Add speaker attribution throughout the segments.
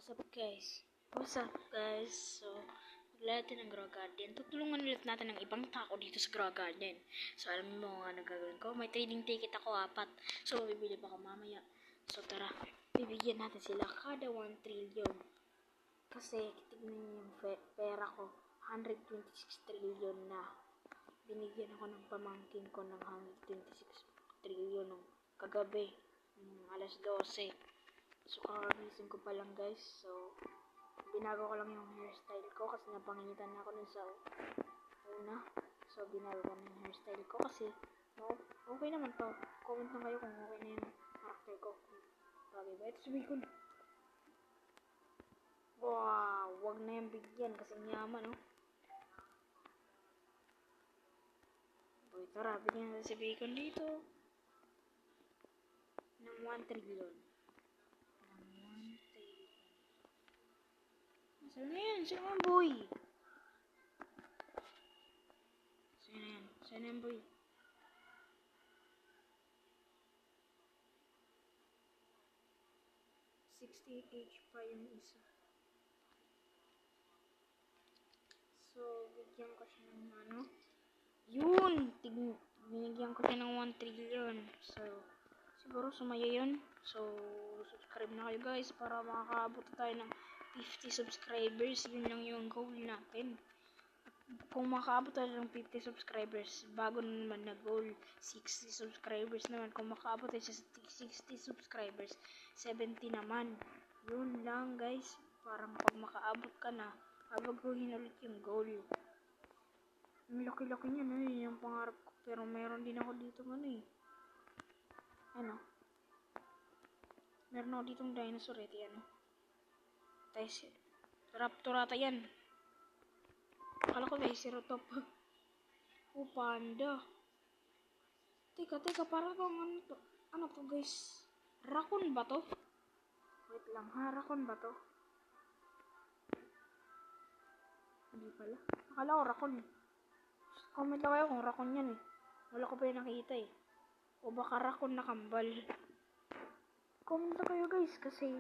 Speaker 1: What's up guys? So, maglalagay natin ng Grow Garden. Tutulungan ulit natin ng ibang tao dito sa Grow Garden. So, alam mo nga nagagawin ko. May trading ticket ako 4. So, bibili pa ako mamaya. So, tara. Bibigyan natin sila kada 1 trillion. Kasi, tignan niyo yung pera ko. 126 trillion na. Binigyan ako ng pamangkin ko ng 126 trillion ng kagabi. Alas 12. So, kakagising ko pa lang guys. So, binago ko lang yung hairstyle ko kasi napangingitan na ako nun sa una. So, binago ko na yung hairstyle ko kasi okay naman to. Comment na kayo kung okay na yung character ko. Bagay ba? Ito sabihin ko. Wow! Wag na yung bigyan kasi yaman, no? Okay, tara. Bigyan natin si Bacon dito. Ng 1 trillion. Saan na yan? Saan na yan, boy? Saan na yan? Saan na yan, boy? $68 pa yung isa. So, bigyan ko siya ng ano? Yun! Binigyan ko siya ng 1 trillion. So, siguro sumaya yun. So, subscribe na kayo guys para makakaabot tayo ng 50 subscribers. Yun lang yung goal natin. Kung makaabot tayo ng 50 subscribers, bago naman na goal, 60 subscribers naman. Kung makaabot tayo sa 60 subscribers, 70 naman. Yun lang guys. Parang pag makaabot ka na, babaguhin ulit yung goal. Ang laki-laki niya na yun yung pangarap ko. Pero meron din ako dito ano. Meron ako ditong dinosaur ano. Raptor ata yan. Akala ko Triceratops. Panda. Teka, parang ano to guys? Raccoon ba to? Wait lang ha, raccoon ba to? Hindi pala. Akala ko raccoon. Comment lang kayo kung raccoon yan Wala ko pa yung nakita O baka raccoon na kambal. Comment lang kayo guys kasi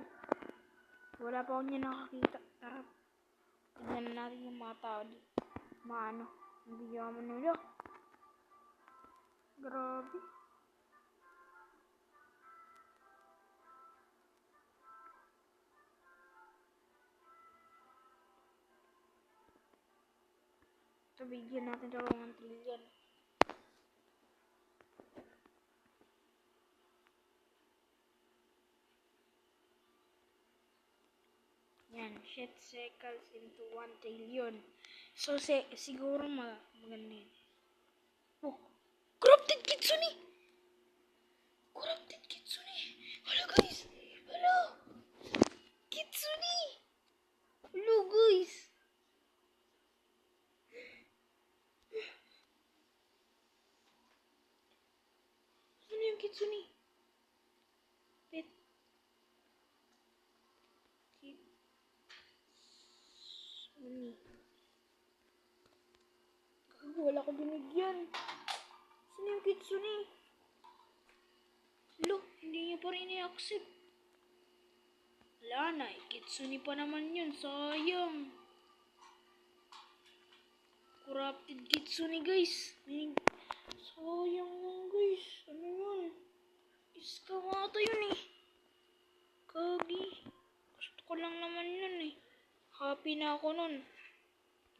Speaker 1: wala pa akong niya nakakita. Tara. Tignan natin yung mga tao dito. Hindi yaman nila. Grabe. So, bigyan natin 2 trillion. Yan, shit cycles into 1 trillion. So, siguro maganda yun. Oh, corrupted kitsune! Corrupted kitsune! Hello guys! Hello! Kitsune! Hello guys! Ano yung kitsune? Pet. Wala ko binigyan. Saan yung kitsune? Lo, hindi niya pa rin i-accept. Wala na, kitsune pa naman yun. Sayang. Corrupted kitsune guys. Sayang lang guys. Ano yun? Scam ata yun Kagi. Gusto ko lang naman yun Happy na ako nun.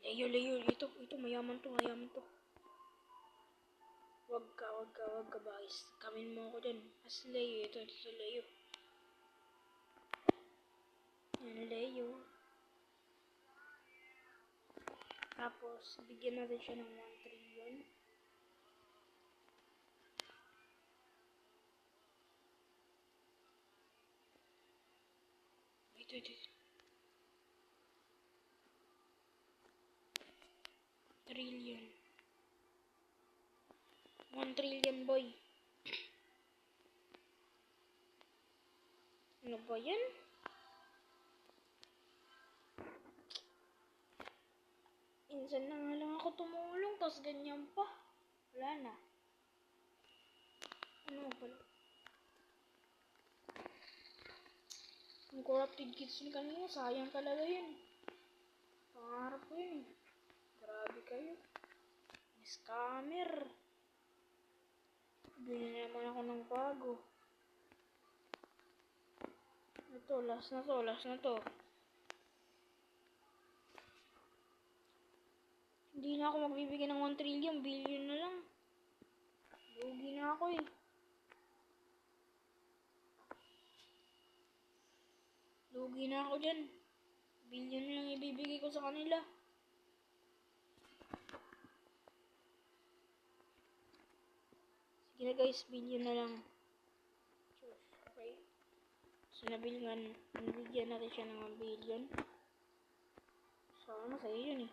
Speaker 1: Layo. Ito, mayaman to. Wag ka guys. Kamin mo ako dyan. As layo, ito layo. Yan, layo. Tapos, bigyan natin siya ng 1 trillion. Ito. Trillion. 1 trillion boy. Ano ba yan? Insan na nga lang ako tumulong, tapos ganyan pa. Wala na. Ano pala? Yung corrupted kids ni kanina, sayang talaga yun. Pangarap ko yun eh. Grabe kayo. Scammer. Bili naman ako ng bago. Ito, last na to. Hindi na ako magbibigay ng 1 trillion, billion na lang. Lugi na ako eh. Lugi na ako dyan. Billion na lang ibibigay ko sa kanila. Sige na guys, billion na lang. Okay. So nabigyan natin siya ng 1 billion. So masaya yun eh.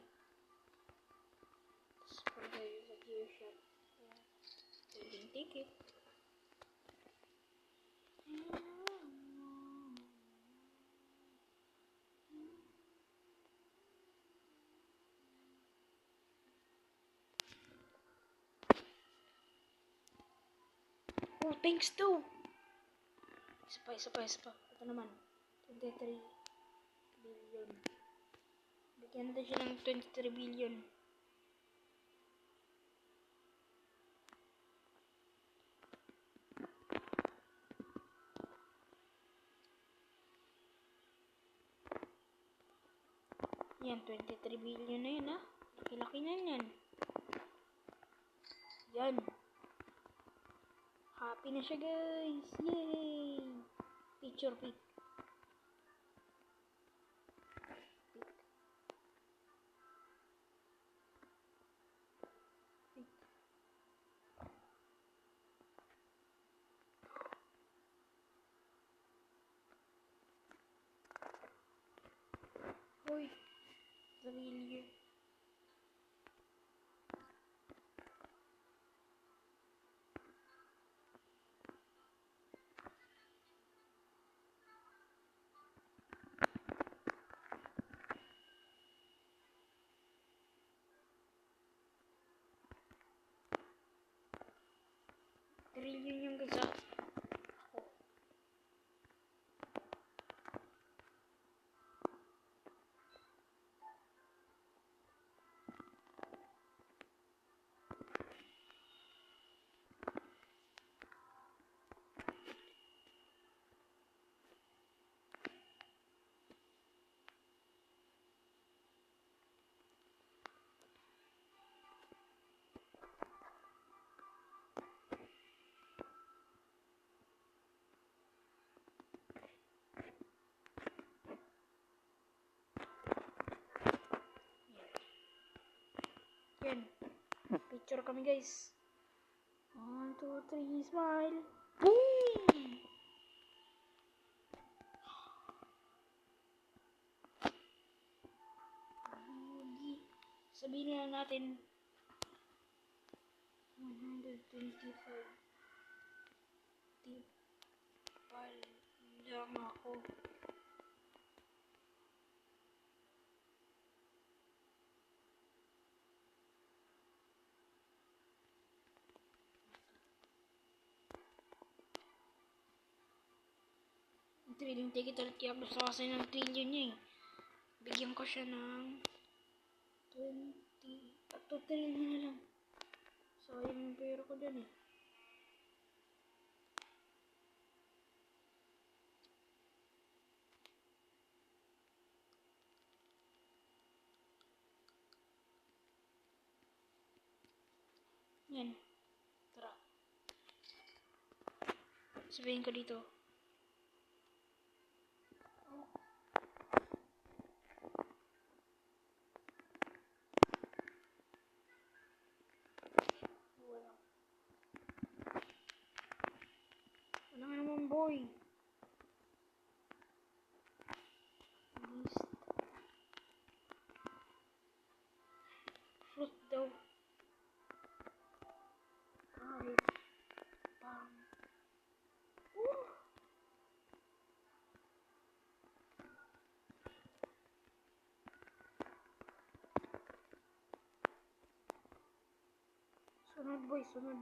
Speaker 1: Tapos pagkayo sa gear shop. Pwedeng ticket. Oh, thanks to! Isa pa. Ito naman. 23 billion. Bigyan natin siya ng 23 billion. Yan, 23 billion na yun ha. Laki-laki na yan. Yan. Happy na siya guys. Yay! Picture pic. Hoy. Trillion. Trillion yung guys ah. Yan. Picture kami guys. 1, 2, 3, smile. Boom! Sabihin na natin 125 tipal lang ako. Trading ticket ulit kaya gusto kasi ng trillion niya eh. Bigyan ko siya ng 20 at 2 trillion na lang. Sayang yung pera ko dyan eh. Yan. Tara. Sabihin ko dito. Wala nga naman boy. List. Fruit daw. Kahit. Pang. Sunod boy, sunod.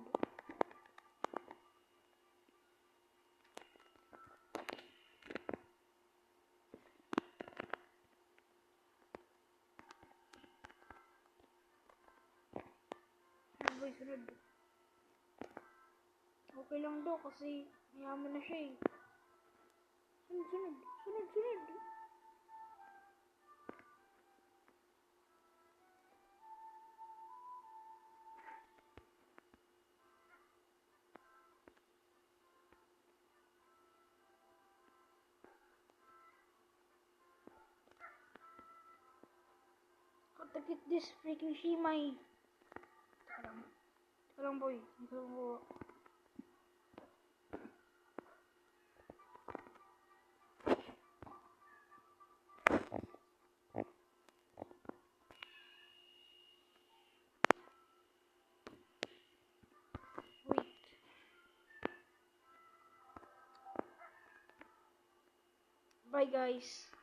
Speaker 1: Sunod. Okay lang daw kasi mayaman na siya eh. Sunod, sunod. Sunod, sunod. Gotta get this freaking Shimai. Teka lang boy. Ito ko. Wait. Bye guys.